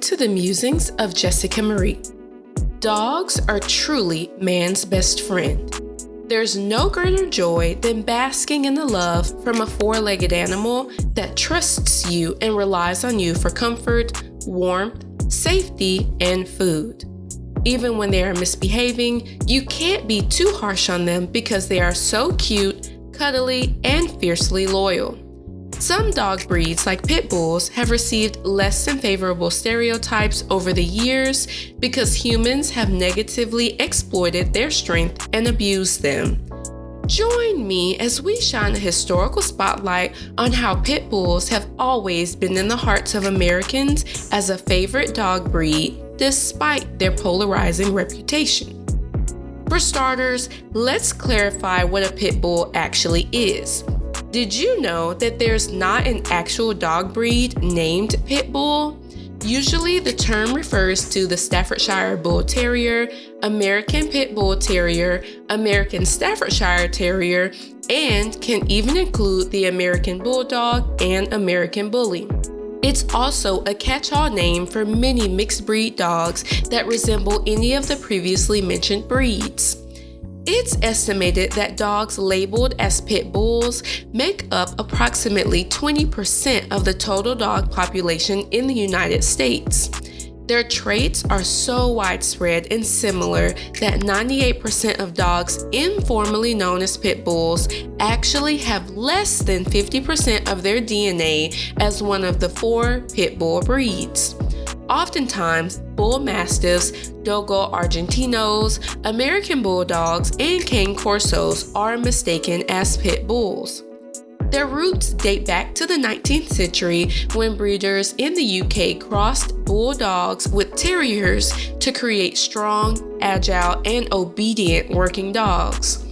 Welcome to the Musings of Jessica Marie. Dogs are truly man's best friend. There's no greater joy than basking in the love from a four-legged animal that trusts you and relies on you for comfort, warmth, safety, and food. Even when they are misbehaving, you can't be too harsh on them because they are so cute, cuddly, and fiercely loyal. Some dog breeds, like pit bulls, have received less than favorable stereotypes over the years because humans have negatively exploited their strength and abused them. Join me as we shine a historical spotlight on how pit bulls have always been in the hearts of Americans as a favorite dog breed, despite their polarizing reputation. For starters, let's clarify what a pit bull actually is. Did you know that there's not an actual dog breed named pit bull? Usually the term refers to the Staffordshire Bull Terrier, American Pit Bull Terrier, American Staffordshire Terrier, and can even include the American Bulldog and American Bully. It's also a catch-all name for many mixed breed dogs that resemble any of the previously mentioned breeds. It's estimated that dogs labeled as pit bulls make up approximately 20% of the total dog population in the United States. Their traits are so widespread and similar that 98% of dogs informally known as pit bulls actually have less than 50% of their DNA as one of the four pit bull breeds. Oftentimes, bull mastiffs, Dogo Argentinos, American bulldogs, and cane corsos are mistaken as pit bulls. Their roots date back to the 19th century when breeders in the UK crossed bulldogs with terriers to create strong, agile, and obedient working dogs.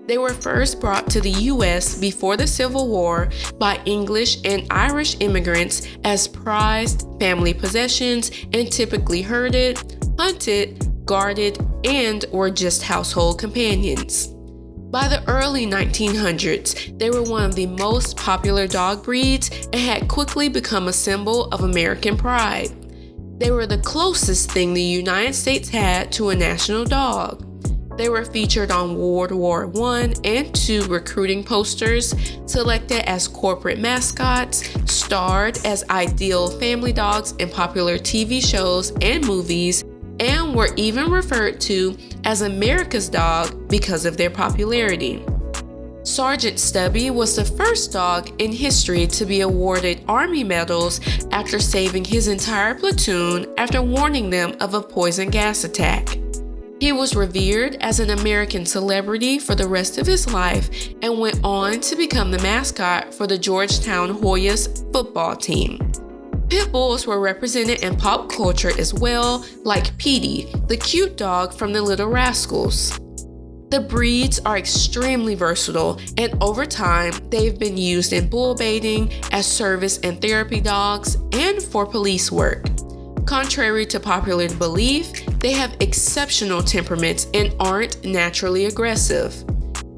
They were first brought to the U.S. before the Civil War by English and Irish immigrants as prized family possessions and typically herded, hunted, guarded, and were just household companions. By the early 1900s, they were one of the most popular dog breeds and had quickly become a symbol of American pride. They were the closest thing the United States had to a national dog. They were featured on World War I and II recruiting posters, selected as corporate mascots, starred as ideal family dogs in popular TV shows and movies, and were even referred to as America's dog because of their popularity. Sergeant Stubby was the first dog in history to be awarded Army medals after saving his entire platoon after warning them of a poison gas attack. He was revered as an American celebrity for the rest of his life and went on to become the mascot for the Georgetown Hoyas football team. Pit bulls were represented in pop culture as well, like Petey, the cute dog from The Little Rascals. The breeds are extremely versatile, and over time, they've been used in bull baiting, as service and therapy dogs, and for police work. Contrary to popular belief, they have exceptional temperaments and aren't naturally aggressive.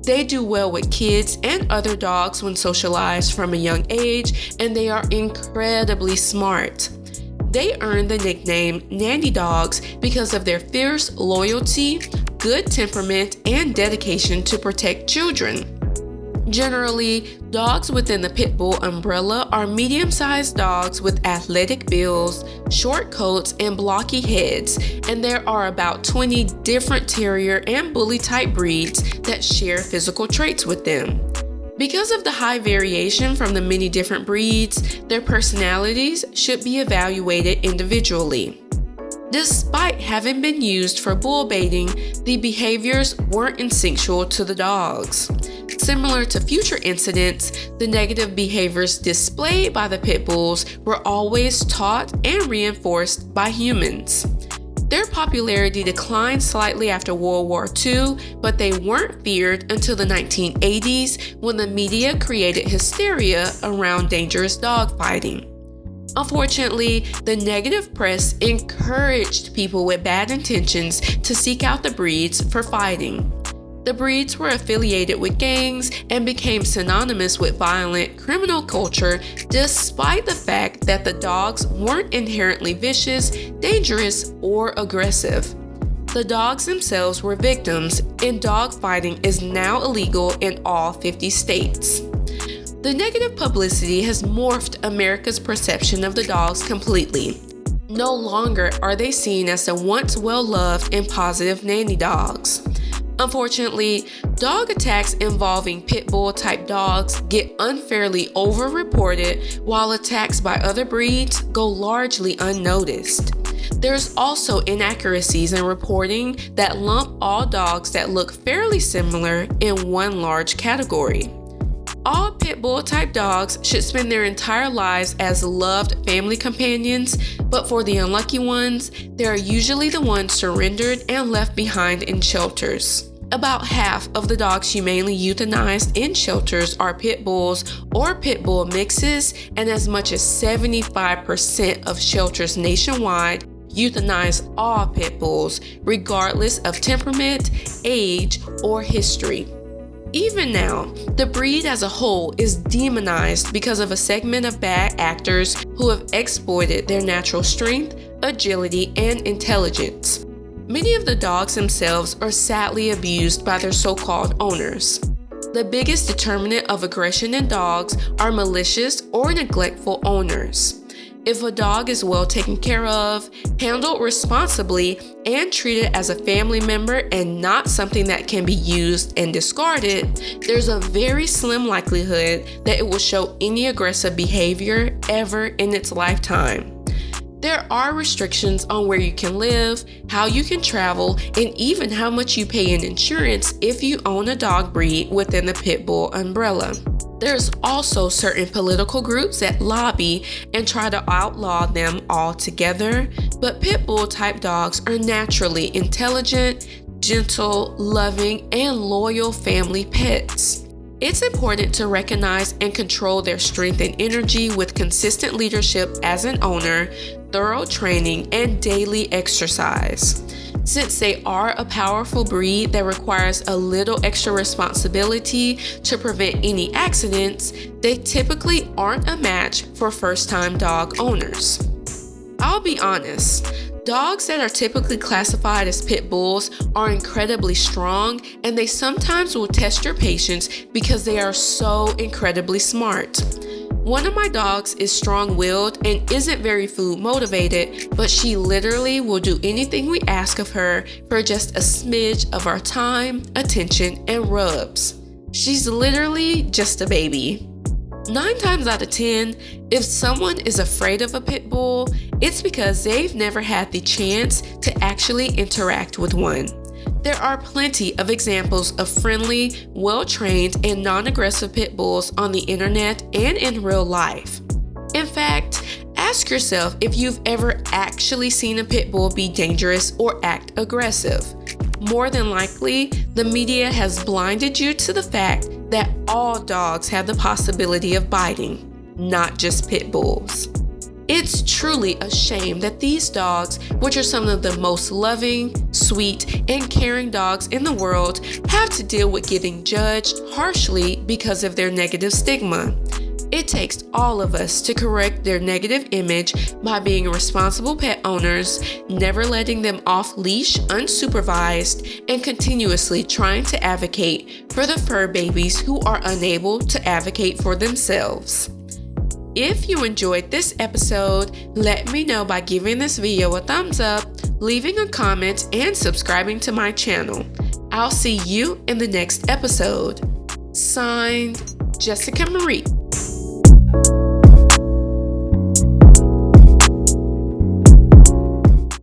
They do well with kids and other dogs when socialized from a young age, and they are incredibly smart. They earned the nickname Nanny dogs because of their fierce loyalty, good temperament, and dedication to protect children. Generally, dogs within the pit bull umbrella are medium-sized dogs with athletic builds, short coats, and blocky heads, and there are about 20 different terrier and bully type breeds that share physical traits with them. Because of the high variation from the many different breeds, their personalities should be evaluated individually. Despite having been used for bull baiting, the behaviors weren't instinctual to the dogs. Similar to future incidents, the negative behaviors displayed by the pit bulls were always taught and reinforced by humans. Their popularity declined slightly after World War II, but they weren't feared until the 1980s when the media created hysteria around dangerous dogfighting. Unfortunately, the negative press encouraged people with bad intentions to seek out the breeds for fighting. The breeds were affiliated with gangs and became synonymous with violent criminal culture, despite the fact that the dogs weren't inherently vicious, dangerous, or aggressive. The dogs themselves were victims, and dog fighting is now illegal in all 50 states. The negative publicity has morphed America's perception of the dogs completely. No longer are they seen as the once well-loved and positive nanny dogs. Unfortunately, dog attacks involving pit bull-type dogs get unfairly over-reported, while attacks by other breeds go largely unnoticed. There's also inaccuracies in reporting that lump all dogs that look fairly similar in one large category. All pit bull-type dogs should spend their entire lives as loved family companions, but for the unlucky ones, they are usually the ones surrendered and left behind in shelters. About half of the dogs humanely euthanized in shelters are pit bulls or pit bull mixes, and as much as 75% of shelters nationwide euthanize all pit bulls, regardless of temperament, age, or history. Even now, the breed as a whole is demonized because of a segment of bad actors who have exploited their natural strength, agility, and intelligence. Many of the dogs themselves are sadly abused by their so-called owners. The biggest determinant of aggression in dogs are malicious or neglectful owners. If a dog is well taken care of, handled responsibly, and treated as a family member and not something that can be used and discarded, there's a very slim likelihood that it will show any aggressive behavior ever in its lifetime. There are restrictions on where you can live, how you can travel, and even how much you pay in insurance if you own a dog breed within the pit bull umbrella. There's also certain political groups that lobby and try to outlaw them altogether, but pit bull type dogs are naturally intelligent, gentle, loving, and loyal family pets. It's important to recognize and control their strength and energy with consistent leadership as an owner, thorough training, and daily exercise. Since they are a powerful breed that requires a little extra responsibility to prevent any accidents, they typically aren't a match for first-time dog owners. I'll be honest, dogs that are typically classified as pit bulls are incredibly strong, and they sometimes will test your patience because they are so incredibly smart. One of my dogs is strong-willed and isn't very food motivated, but she literally will do anything we ask of her for just a smidge of our time, attention, and rubs. She's literally just a baby. 9 times out of 10, if someone is afraid of a pit bull, it's because they've never had the chance to actually interact with one. There are plenty of examples of friendly, well-trained, and non-aggressive pit bulls on the internet and in real life. In fact, ask yourself if you've ever actually seen a pit bull be dangerous or act aggressive. More than likely, the media has blinded you to the fact that all dogs have the possibility of biting, not just pit bulls. It's truly a shame that these dogs, which are some of the most loving, sweet, and caring dogs in the world, have to deal with getting judged harshly because of their negative stigma. It takes all of us to correct their negative image by being responsible pet owners, never letting them off leash unsupervised, and continuously trying to advocate for the fur babies who are unable to advocate for themselves. If you enjoyed this episode, let me know by giving this video a thumbs up, leaving a comment, and subscribing to my channel. I'll see you in the next episode. Signed, Jessica Marie.